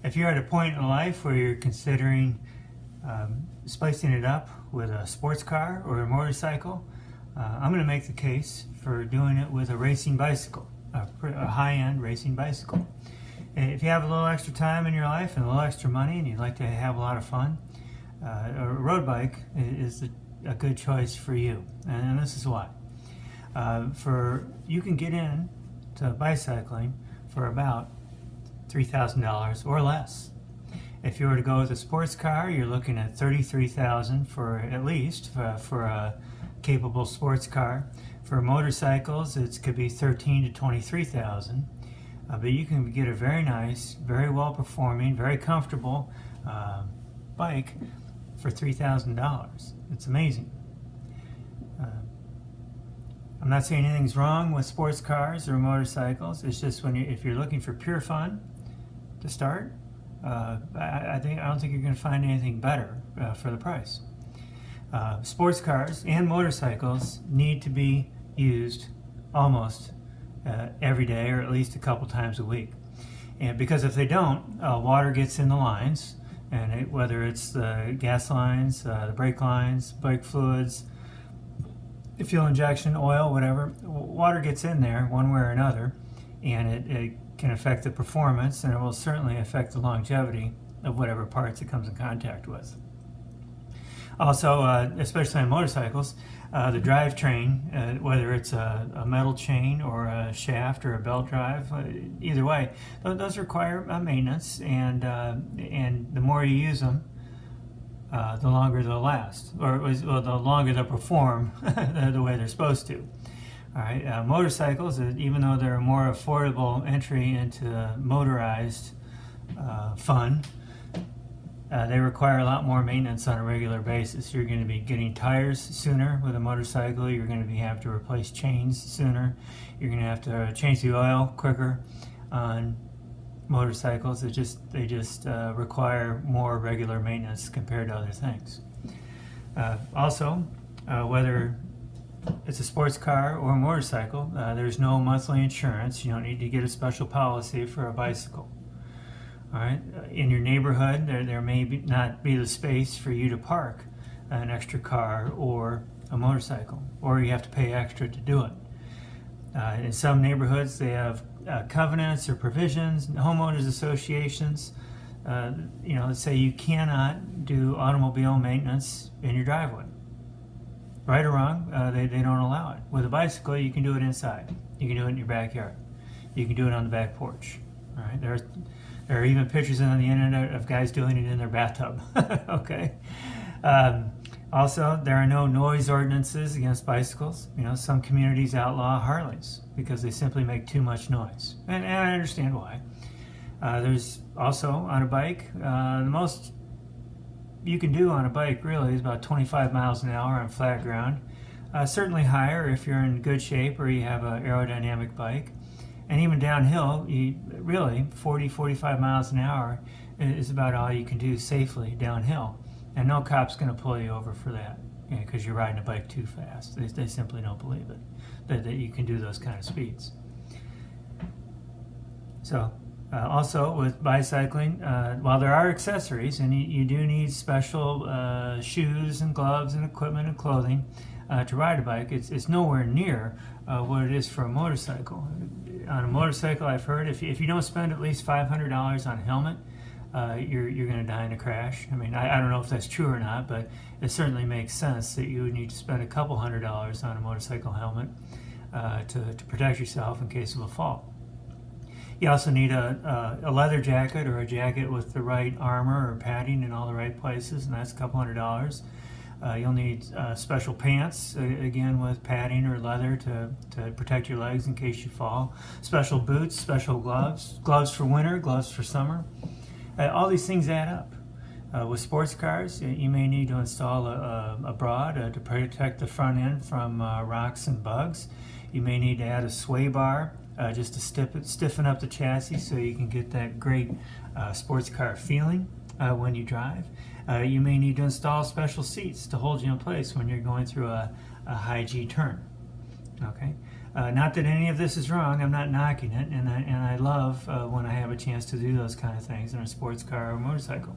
If you're at a point in life where you're considering spicing it up with a sports car or a motorcycle, I'm going to make the case for doing it with a racing bicycle, a high-end racing bicycle. If you have a little extra time in your life and a little extra money and you'd like to have a lot of fun, a road bike is a good choice for you, and this is why. You can get into bicycling for about $3,000 or less. If you were to go with a sports car, you're looking at $33,000 for at least for a capable sports car. For motorcycles, it could be $13,000 to $23,000. But you can get a very nice, very well performing, very comfortable bike for $3,000. It's amazing. I'm not saying anything's wrong with sports cars or motorcycles. It's just if you're looking for pure fun to start, I don't think you're going to find anything better for the price. Sports cars and motorcycles need to be used almost every day, or at least a couple times a week. And because if they don't, water gets in the lines, and whether it's the gas lines, the brake lines, brake fluids, fuel injection, oil, whatever, water gets in there one way or another, and it can affect the performance, and it will certainly affect the longevity of whatever parts it comes in contact with. Also, especially on motorcycles, the drivetrain, whether it's a metal chain or a shaft or a belt drive, either way, those require maintenance, and the more you use them, the longer they'll last, or the longer they'll perform the way they're supposed to. All right, motorcycles, even though they're a more affordable entry into motorized fun, they require a lot more maintenance on a regular basis. You're going to be getting tires sooner with a motorcycle. You're going to have to replace chains sooner. You're going to have to change the oil quicker on motorcycles. They just require more regular maintenance compared to other things. Also, whether it's a sports car or a motorcycle, there's no monthly insurance. You don't need to get a special policy for a bicycle. All right, in your neighborhood, there may not be the space for you to park an extra car or a motorcycle, or you have to pay extra to do it. In some neighborhoods, they have covenants or provisions, homeowners associations. That say you cannot do automobile maintenance in your driveway. Right or wrong, they don't allow it. With a bicycle, you can do it inside. You can do it in your backyard. You can do it on the back porch. All right, there are even pictures on the internet of guys doing it in their bathtub. Okay. Also, there are no noise ordinances against bicycles. Some communities outlaw Harleys because they simply make too much noise, and I understand why. There's also on a bike, the most you can do on a bike really is about 25 miles an hour on flat ground. Certainly higher if you're in good shape or you have an aerodynamic bike. And even downhill, really 40-45 miles an hour is about all you can do safely downhill. And no cop's going to pull you over for that because you're riding a bike too fast. They simply don't believe it, that you can do those kind of speeds. So, also with bicycling, while there are accessories, and you do need special shoes and gloves and equipment and clothing to ride a bike, it's nowhere near what it is for a motorcycle. On a motorcycle, I've heard if you don't spend at least $500 on a helmet, you're going to die in a crash. I mean, I don't know if that's true or not, but it certainly makes sense that you would need to spend a couple $100s on a motorcycle helmet to protect yourself in case of a fall. You also need a leather jacket or a jacket with the right armor or padding in all the right places, and that's a couple $100s. You'll need special pants, again with padding or leather to protect your legs in case you fall. Special boots, special gloves for winter, gloves for summer. All these things add up. With sports cars, you may need to install a rod to protect the front end from rocks and bugs. You may need to add a sway bar just to stiffen up the chassis so you can get that great sports car feeling when you drive. You may need to install special seats to hold you in place when you're going through a high G turn. Okay. Not that any of this is wrong. I'm not knocking it, and I love when I have a chance to do those kind of things in a sports car or a motorcycle.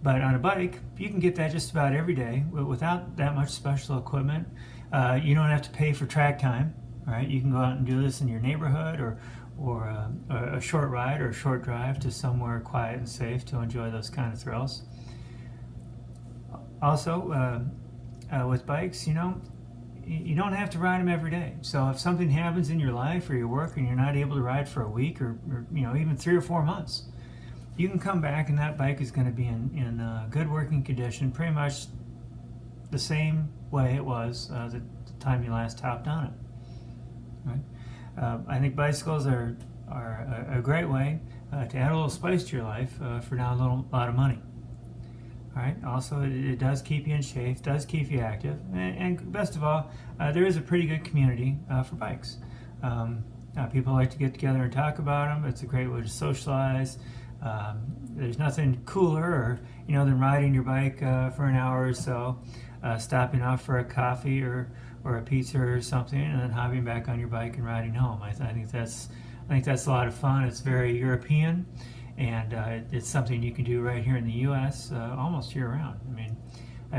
But on a bike, you can get that just about every day without that much special equipment. You don't have to pay for track time, right? You can go out and do this in your neighborhood, or a short ride or a short drive to somewhere quiet and safe to enjoy those kind of thrills. Also, with bikes, you don't have to ride them every day. So if something happens in your life or your work and you're not able to ride for a week or even 3 or 4 months, you can come back and that bike is going to be in good working condition, pretty much the same way it was the time you last hopped on it. Right? I think bicycles are a great way to add a little spice to your life for not a lot of money. All right. Also, it does keep you in shape, does keep you active, and best of all, there is a pretty good community for bikes. People like to get together and talk about them. It's a great way to socialize. There's nothing cooler, than riding your bike for an hour or so, stopping off for a coffee or a pizza or something, and then hopping back on your bike and riding home. I think that's a lot of fun. It's very European. And it's something you can do right here in the U.S. Almost year-round. I mean,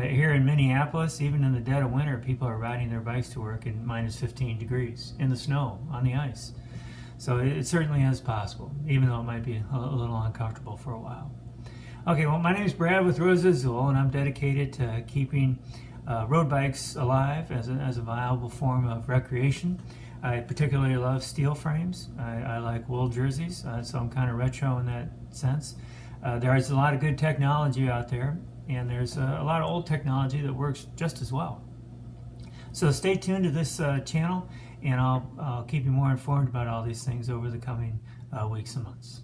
here in Minneapolis, even in the dead of winter, people are riding their bikes to work in minus 15 degrees in the snow, on the ice. So it certainly is possible, even though it might be a little uncomfortable for a while. Okay, well, my name is Brad with Road Azul, and I'm dedicated to keeping road bikes alive as a viable form of recreation. I particularly love steel frames. I like wool jerseys, so I'm kind of retro in that sense. There is a lot of good technology out there, and there's a lot of old technology that works just as well. So stay tuned to this channel, and I'll keep you more informed about all these things over the coming weeks and months.